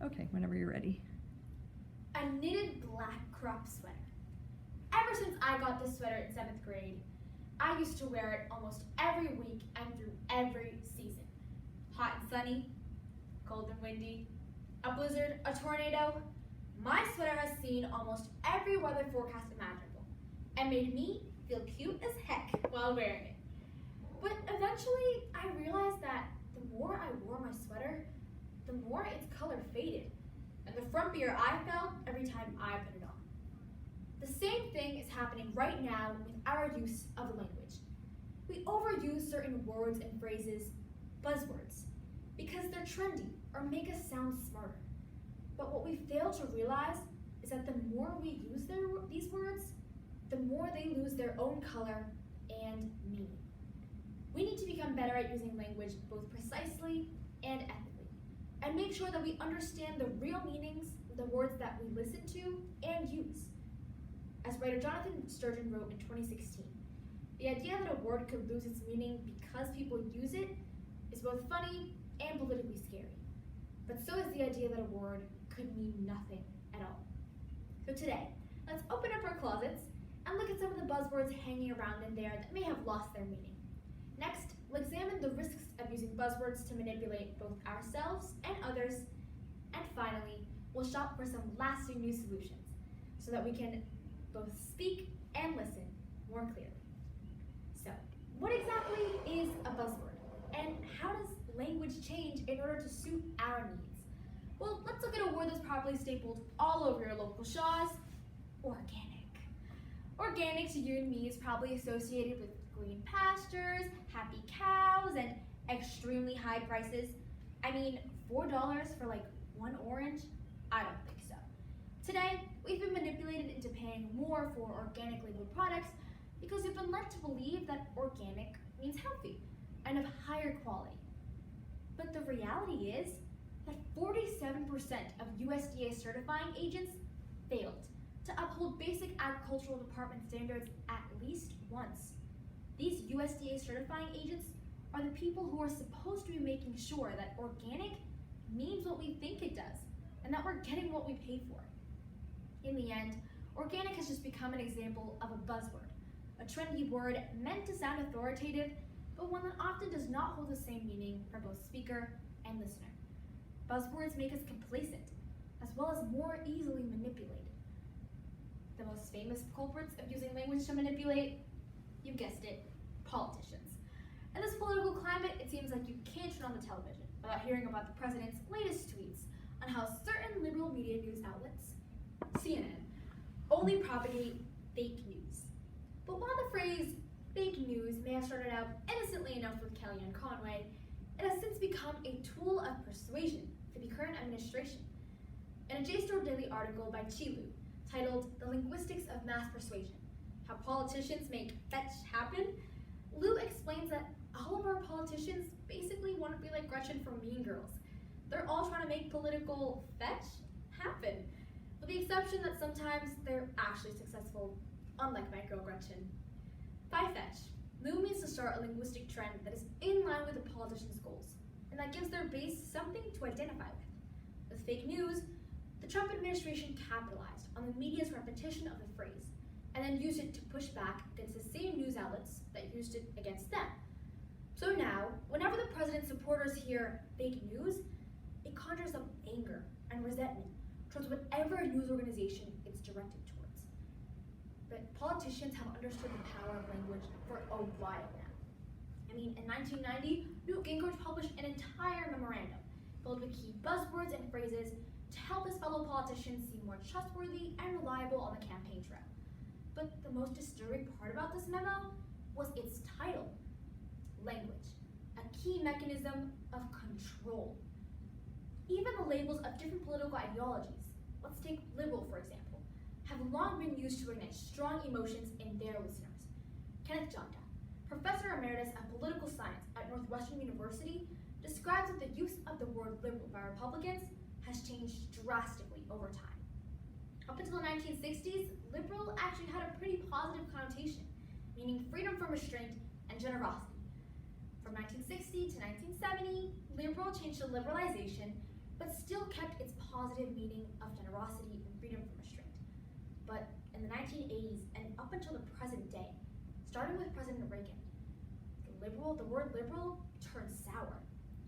Okay, whenever you're ready. A knitted black crop sweater. Ever since I got this sweater in 7th grade, I used to wear it almost every week and through every season. Hot and sunny, cold and windy, a blizzard, a tornado. My sweater has seen almost every weather forecast imaginable and made me feel cute as heck while wearing it. But eventually, I realized that the more I wore my sweater, the more its color faded, and the frumpier I felt every time I put it on. The same thing is happening right now with our use of language. We overuse certain words and phrases, buzzwords, because they're trendy or make us sound smarter. But what we fail to realize is that the more we use these words, the more they lose their own color and meaning. We need to become better at using language both precisely and ethically, and make sure that we understand the real meanings of the words that we listen to and use. As writer Jonathan Sturgeon wrote in 2016, the idea that a word could lose its meaning because people use it is both funny and politically scary. But so is the idea that a word could mean nothing at all. So today, let's open up our closets and look at some of the buzzwords hanging around in there that may have lost their meaning. Next, we'll examine the risks of using buzzwords to manipulate both ourselves and others. And finally, we'll shop for some lasting new solutions so that we can both speak and listen more clearly. So, what exactly is a buzzword? And how does language change in order to suit our needs? Well, let's look at a word that's probably stapled all over your local Shaws: organic. Organic to you and me is probably associated with green pastures, happy cows, and extremely high prices. I mean, $4 for like one orange? I don't think so. Today, we've been manipulated into paying more for organic labeled products because we've been led to believe that organic means healthy and of higher quality. But the reality is that 47% of USDA certifying agents failed to uphold basic agricultural department standards at least once. These USDA certifying agents are the people who are supposed to be making sure that organic means what we think it does and that we're getting what we pay for. In the end, organic has just become an example of a buzzword, a trendy word meant to sound authoritative, but one that often does not hold the same meaning for both speaker and listener. Buzzwords make us complacent, as well as more easily manipulated. The most famous culprits of using language to manipulate, you guessed it, politicians. In this political climate, it seems like you can't turn on the television without hearing about the president's latest tweets on how certain liberal media news outlets, CNN, only propagate fake news. But while the phrase fake news may have started out innocently enough with Kellyanne Conway, it has since become a tool of persuasion for the current administration. In a JSTOR Daily article by Chilu, titled "The Linguistics of Mass Persuasion: How Politicians Make Fetch Happen," Lou explains that all of our politicians basically want to be like Gretchen from Mean Girls. They're all trying to make political fetch happen, with the exception that sometimes they're actually successful, unlike my girl Gretchen. By fetch, Lou means to start a linguistic trend that is in line with the politicians' goals, and that gives their base something to identify with. With fake news, the Trump administration capitalized on the media's repetition of the phrase, and then used it to push back against the same news outlets that used it against them. So now, whenever the president's supporters hear fake news, it conjures up anger and resentment towards whatever news organization it's directed towards. But politicians have understood the power of language for a while now. I mean, in 1990, Newt Gingrich published an entire memorandum filled with key buzzwords and phrases to help his fellow politicians seem more trustworthy and reliable on the campaign trail. But the most disturbing part about this memo was its title: language, a key mechanism of control. Even the labels of different political ideologies, let's take liberal for example, have long been used to ignite strong emotions in their listeners. Kenneth Janda, professor emeritus of political science at Northwestern University, describes that the use of the word liberal by Republicans has changed drastically over time. Up until the 1960s, liberal actually had a pretty positive connotation, meaning freedom from restraint and generosity. From 1960 to 1970, liberal changed to liberalization, but still kept its positive positive meaning of generosity and freedom from restraint. But in the 1980s and up until the present day, starting with President Reagan, the word liberal turned sour,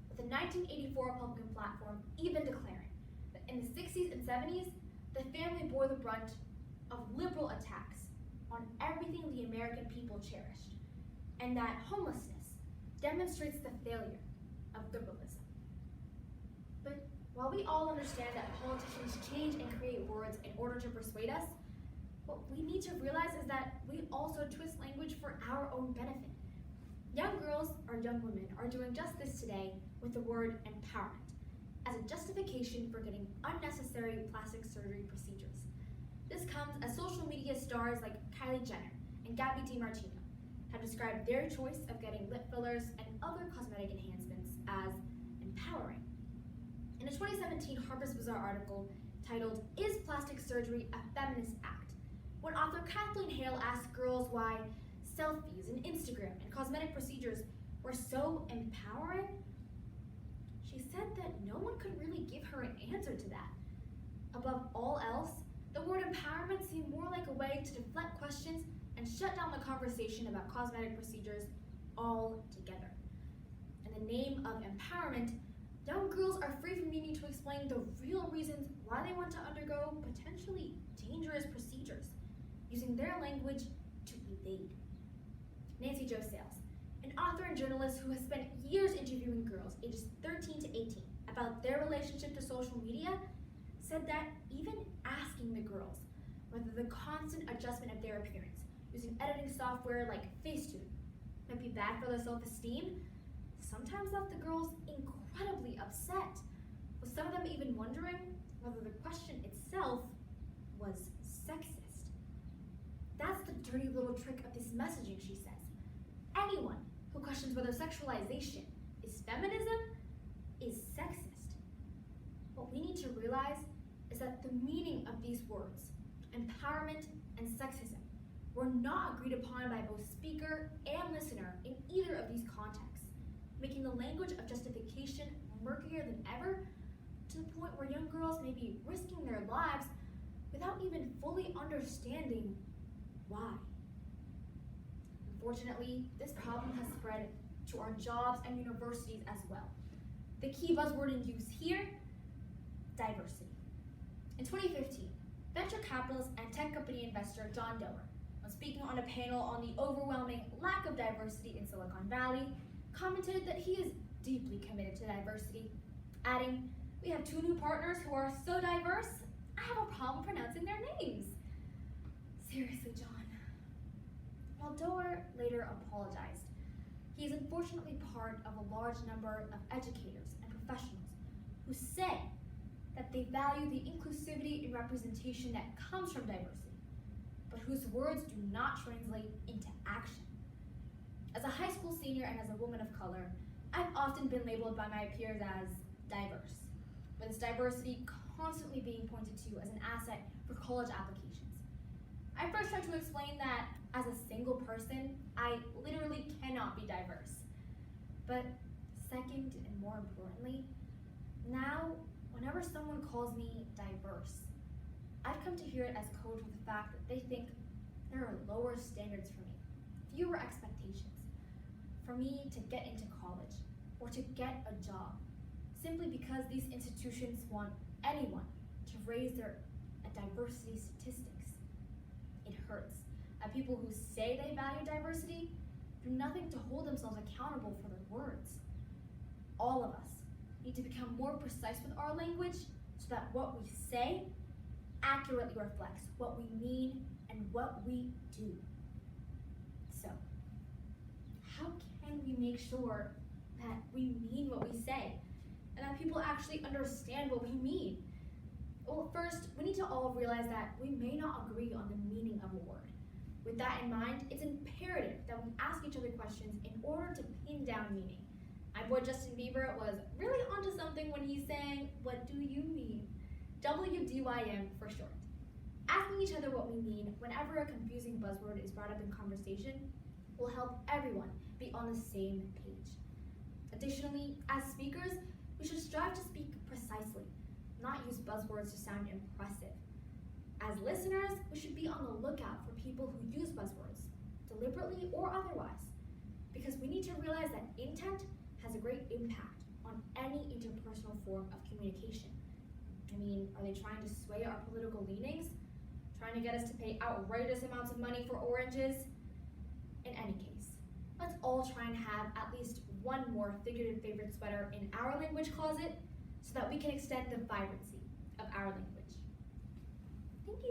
with the 1984 Republican platform even declaring that in the 60s and 70s, the family bore the brunt of liberal attacks on everything the American people cherished, and that homelessness demonstrates the failure of liberalism. But while we all understand that politicians change and create words in order to persuade us, what we need to realize is that we also twist language for our own benefit. Young girls or young women are doing just this today with the word empowerment as a justification for getting unnecessary plastic surgery procedures. This comes as social media stars like Kylie Jenner and Gabby DiMartino have described their choice of getting lip fillers and other cosmetic enhancements as empowering. In a 2017 Harper's Bazaar article titled, "Is Plastic Surgery a Feminist Act?", when author Kathleen Hale asked girls why selfies and Instagram and cosmetic procedures were so empowering, she said that no one could really give her an answer to that. Above all else, the word empowerment seemed more like a way to deflect questions and shut down the conversation about cosmetic procedures altogether. In the name of empowerment, young girls are free from needing to explain the real reasons why they want to undergo potentially dangerous procedures, using their language to evade. Nancy Jo Sales, an author and journalist who has spent years interviewing girls ages 13 to 18 about their relationship to social media, said that even asking the girls whether the constant adjustment of their appearance using editing software like Facetune might be bad for their self-esteem sometimes left the girls incredibly upset, with some of them even wondering whether the question itself was sexist. That's the dirty little trick of this messaging, she says. Anyone who questions whether sexualization is feminism is sexist. What we need to realize is that the meaning of these words, empowerment and sexism, were not agreed upon by both speaker and listener in either of these contexts, making the language of justification murkier than ever, to the point where young girls may be risking their lives without even fully understanding why. Unfortunately, this problem has spread to our jobs and universities as well. The key buzzword in use here, diversity. In 2015, venture capitalist and tech company investor John Doerr, when speaking on a panel on the overwhelming lack of diversity in Silicon Valley, commented that he is deeply committed to diversity, adding, "We have 2 new partners who are so diverse, I have a problem pronouncing their names." Seriously, John. While Doerr later apologized, he is unfortunately part of a large number of educators and professionals who say that they value the inclusivity and representation that comes from diversity, but whose words do not translate into action. As a high school senior and as a woman of color, I've often been labeled by my peers as diverse, with this diversity constantly being pointed to as an asset for college applications. I first tried to explain that as a single person, I literally cannot be diverse. But second and more importantly, now whenever someone calls me diverse, I've come to hear it as code for the fact that they think there are lower standards for me, fewer expectations, for me to get into college or to get a job, simply because these institutions want anyone to raise their diversity statistics. It hurts that people who say they value diversity do nothing to hold themselves accountable for their words. All of us need to become more precise with our language so that what we say accurately reflects what we mean and what we do. So, how can we make sure that we mean what we say and that people actually understand what we mean? Well, first, we need to all realize that we may not agree on the meaning of a word. With that in mind, it's imperative that we ask each other questions in order to pin down meaning. My boy Justin Bieber was really onto something when he sang, "What do you mean?" WDYM for short. Asking each other what we mean whenever a confusing buzzword is brought up in conversation will help everyone be on the same page. Additionally, as speakers, we should strive to speak precisely, not use buzzwords to sound impressive. As listeners, we should be on the lookout for people who use buzzwords, deliberately or otherwise, because we need to realize that intent has a great impact on any interpersonal form of communication. I mean, are they trying to sway our political leanings? Trying to get us to pay outrageous amounts of money for oranges? In any case, let's all try and have at least one more figurative favorite sweater in our language closet so that we can extend the vibrancy of our language. Thank you.